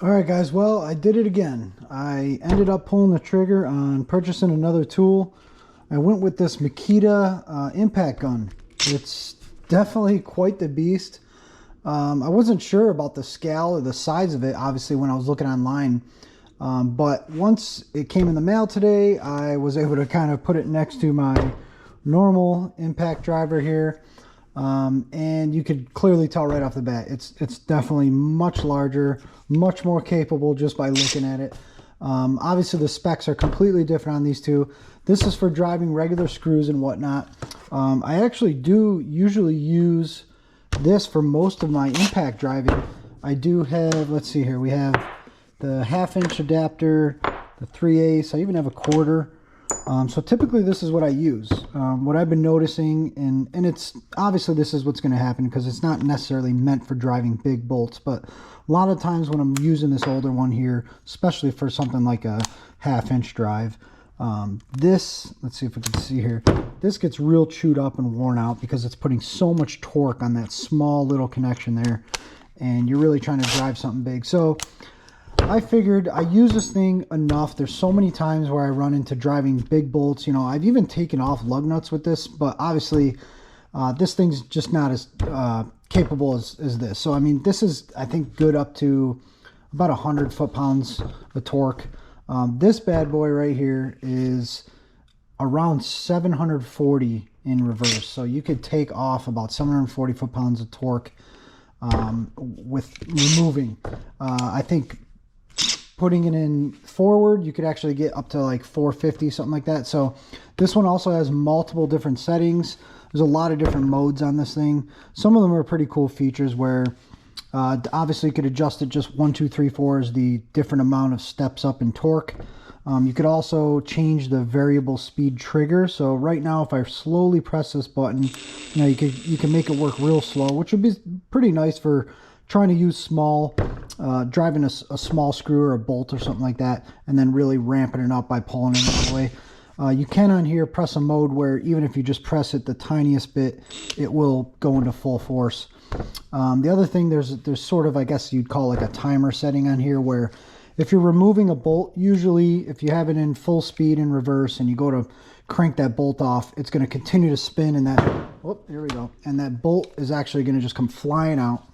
All right, guys. Well, I did it again. I ended up pulling the trigger on purchasing another tool. I went with this Makita impact gun. It's definitely quite the beast. I wasn't sure about the scale or the size of it, obviously, when I was looking online. But once it came in the mail today, I was able to kind of put it next to my normal impact driver here. And you could clearly tell right off the bat, it's definitely much larger, much more capable just by looking at it. Obviously the specs are completely different on these two. This is for driving regular screws and whatnot. I actually do usually use this for most of my impact driving. I do have, let's see here, we have the 1/2" adapter, the 3/8, I even have a 1/4. So typically this is what I use. What I've been noticing, and it's obviously this is what's going to happen because it's not necessarily meant for driving big bolts, but a lot of times when I'm using this older one here, especially for something like a 1/2" drive, this, let's see if we can see here, this gets real chewed up and worn out because it's putting so much torque on that small little connection there, and you're really trying to drive something big. So I figured I use this thing enough. There's so many times where I run into driving big bolts. You know, I've even taken off lug nuts with this, but obviously this thing's just not as capable as this. So, I mean, this is, I think, good up to about 100 foot-pounds of torque. This bad boy right here is around 740 in reverse. So you could take off about 740 foot-pounds of torque with removing. I think putting it in forward, you could actually get up to like 450, something like that. So this one also has multiple different settings. There's a lot of different modes on this thing. Some of them are pretty cool features where obviously you could adjust it just 1, 2, 3, 4 is the different amount of steps up in torque. You could also change the variable speed trigger. So right now, if I slowly press this button, you know, you can make it work real slow, which would be pretty nice for trying to use small, driving a small screw or a bolt or something like that, and then really ramping it up by pulling it all the way. You can on here press a mode where even if you just press it the tiniest bit, it will go into full force. The other thing, there's sort of, I guess you'd call like a timer setting on here where if you're removing a bolt, usually if you have it in full speed in reverse and you go to crank that bolt off, it's going to continue to spin, and that, oh, here we go, and that bolt is actually going to just come flying out.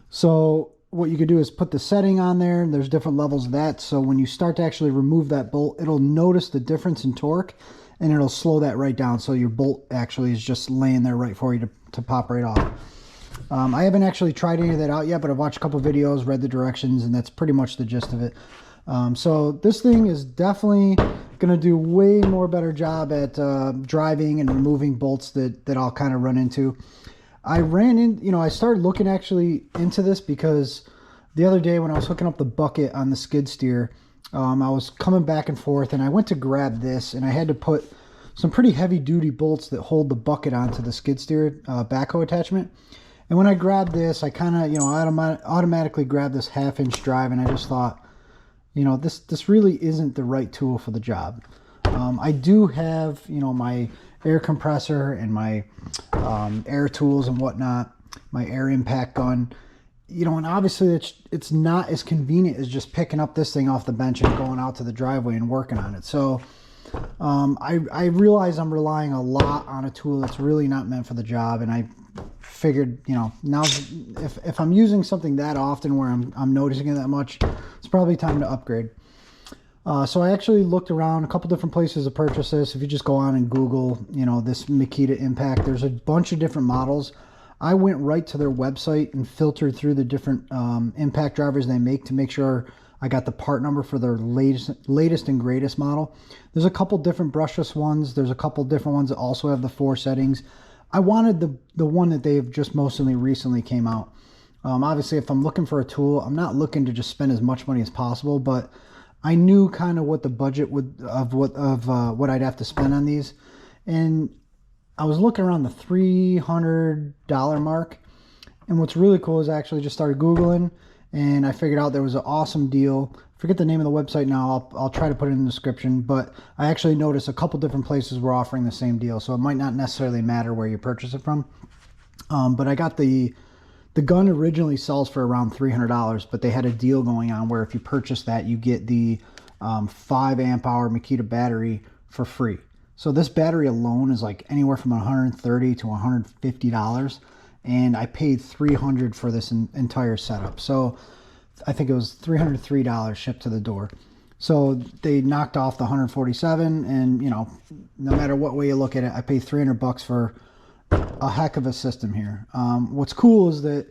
So what you could do is put the setting on there, and there's different levels of that. So when you start to actually remove that bolt, it'll notice the difference in torque, and it'll slow that right down. So your bolt actually is just laying there right for you to pop right off. I haven't actually tried any of that out yet, but I've watched a couple videos, read the directions, and that's pretty much the gist of it. So this thing is definitely going to do way more better job at driving and removing bolts that I'll kind of run into. I ran in, you know, I started looking actually into this because the other day when I was hooking up the bucket on the skid steer, I was coming back and forth, and I went to grab this, and I had to put some pretty heavy duty bolts that hold the bucket onto the skid steer backhoe attachment. And when I grabbed this, I kind of, you know, automatically grabbed this 1/2" drive, and I just thought, you know, this really isn't the right tool for the job. I do have, you know, my air compressor and my air tools and whatnot, my air impact gun, you know, and obviously it's not as convenient as just picking up this thing off the bench and going out to the driveway and working on it. So I realize I'm relying a lot on a tool that's really not meant for the job, and I figured, you know, now if I'm using something that often where I'm noticing it that much, it's probably time to upgrade. So I actually looked around a couple different places to purchase this. If you just go on and Google, you know, this Makita Impact, there's a bunch of different models. I went right to their website and filtered through the different impact drivers they make to make sure I got the part number for their latest and greatest model. There's a couple different brushless ones. There's a couple different ones that also have the 4 settings. I wanted the one that they've just mostly recently came out. Obviously, if I'm looking for a tool, I'm not looking to just spend as much money as possible, but I knew kind of what the budget of what I'd have to spend on these, and I was looking around the $300 mark. And what's really cool is I actually just started Googling, and I figured out there was an awesome deal. I forget the name of the website now. I'll try to put it in the description, but I actually noticed a couple different places were offering the same deal, so it might not necessarily matter where you purchase it from. But I got the The gun originally sells for around $300, but they had a deal going on where if you purchase that, you get the 5 amp hour Makita battery for free. So this battery alone is like anywhere from $130 to $150, and I paid $300 for this entire setup. So I think it was $303 shipped to the door. So they knocked off the $147, and you know, no matter what way you look at it, I paid $300 for a heck of a system here. What's cool is that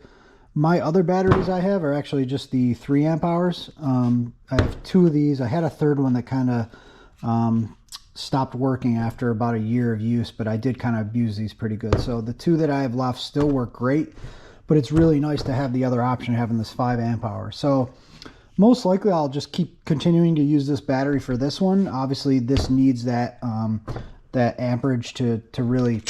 my other batteries I have are actually just the 3 amp hours. I have 2 of these. I had a third one that kind of stopped working after about a year of use, but I did kind of abuse these pretty good. So the 2 that I have left still work great, but it's really nice to have the other option of having this 5 amp hour. So most likely I'll just keep continuing to use this battery for this one. Obviously this needs that that amperage to really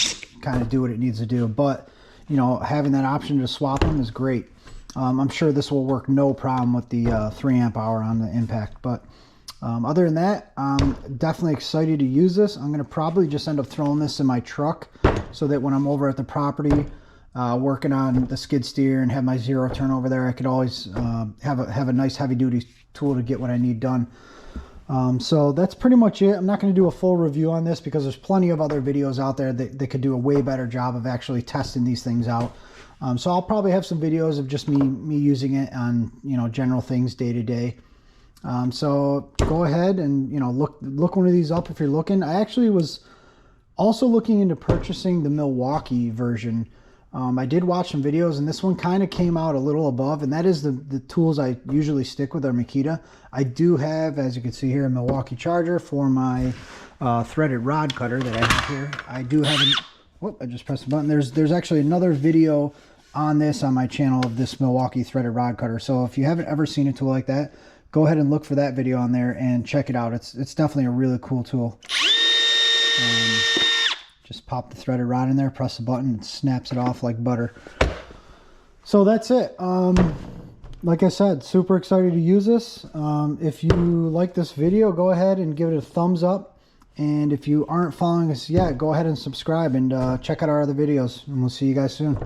kind of do what it needs to do, but you know, having that option to swap them is great. I'm sure this will work no problem with the 3 amp hour on the impact, but other than that, I'm definitely excited to use this. I'm going to probably just end up throwing this in my truck so that when I'm over at the property working on the skid steer and have my zero turn over there, I could always have a nice heavy duty tool to get what I need done. So that's pretty much it. I'm not going to do a full review on this because there's plenty of other videos out there that could do a way better job of actually testing these things out. So I'll probably have some videos of just me using it on, you know, general things day to day. So go ahead and, you know, look one of these up if you're looking. I actually was also looking into purchasing the Milwaukee version. I did watch some videos, and this one kind of came out a little above, and that is the tools I usually stick with are Makita. I do have, as you can see here, a Milwaukee charger for my threaded rod cutter that I have here. I do have whoop, I just pressed the button. There's actually another video on this on my channel of this Milwaukee threaded rod cutter. So if you haven't ever seen a tool like that, go ahead and look for that video on there and check it out. It's definitely a really cool tool. Just pop the threaded rod in there, press the button, and snaps it off like butter. So that's it. Like I said, super excited to use this. If you like this video, go ahead and give it a thumbs up. And if you aren't following us yet, go ahead and subscribe and check out our other videos. And we'll see you guys soon.